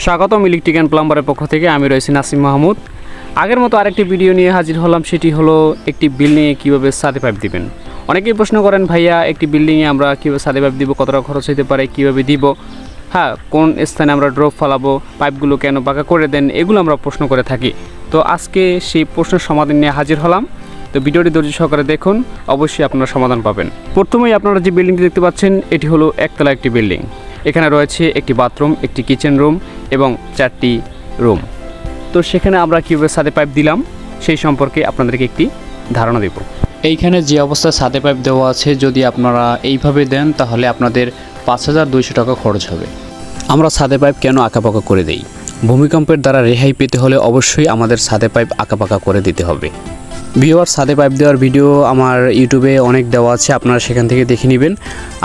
স্বাগতম electric and প্লাম্বারের পক্ষ থেকে আমি রয়েছি নাসিম মাহমুদ। আগের মতো আরেকটি ভিডিও নিয়ে হাজির হলাম, সেটি হলো একটি বিল্ডিংয়ে কীভাবে ছাদে পাইপ দিবেন। অনেকেই প্রশ্ন করেন, ভাইয়া একটি বিল্ডিংয়ে আমরা কীভাবে ছাদে পাইপ দিব, কতটা খরচ হতে পারে, কীভাবে দিব, হ্যাঁ কোন স্থানে আমরা ড্রপ ফালাবো, পাইপগুলো কেন পাকা করে দেন, এগুলো আমরা প্রশ্ন করে থাকি। তো আজকে সেই প্রশ্নের সমাধান নিয়ে হাজির হলাম। তো ভিডিওটি ধৈর্য সহকারে দেখুন, অবশ্যই আপনারা সমাধান পাবেন। প্রথমেই আপনারা যে বিল্ডিংটি দেখতে পাচ্ছেন, এটি হলো একতলা একটি বিল্ডিং। এখানে রয়েছে একটি বাথরুম, একটি কিচেন রুম এবং 4টি রুম। তো সেখানে আমরা কীভাবে ছাদে পাইপ দিলাম সেই সম্পর্কে আপনাদেরকে একটি ধারণা দেব। এইখানে যে অবস্থায় ছাদে পাইপ দেওয়া আছে, যদি আপনারা এইভাবে দেন তাহলে আপনাদের 5200 টাকা খরচ হবে। আমরা ছাদে পাইপ কেন আঁকাপাকা করে দেই? ভূমিকম্পের দ্বারা রেহাই পেতে হলে অবশ্যই আমাদের ছাদে পাইপ আঁকাপাকা করে দিতে হবে। ভিউয়ার, ছাদে পাইপ দেওয়ার ভিডিও আমার ইউটিউবে অনেক দেওয়া আছে, আপনারা সেখান থেকে দেখে নেবেন।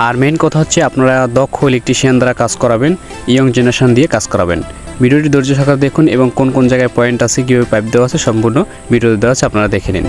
আর মেইন কথা হচ্ছে আপনারা দক্ষ ইলেকট্রিশিয়ান দ্বারা কাজ করাবেন, ইয়ং জেনারেশন দিয়ে কাজ করাবেন। ভিডিওটি ধৈর্য সহকারে দেখুন এবং কোন কোন জায়গায় পয়েন্ট আছে, কীভাবে পাইপ দেওয়া আছে সম্পূর্ণ ভিডিওতে দেওয়া আছে, আপনারা দেখে নিন।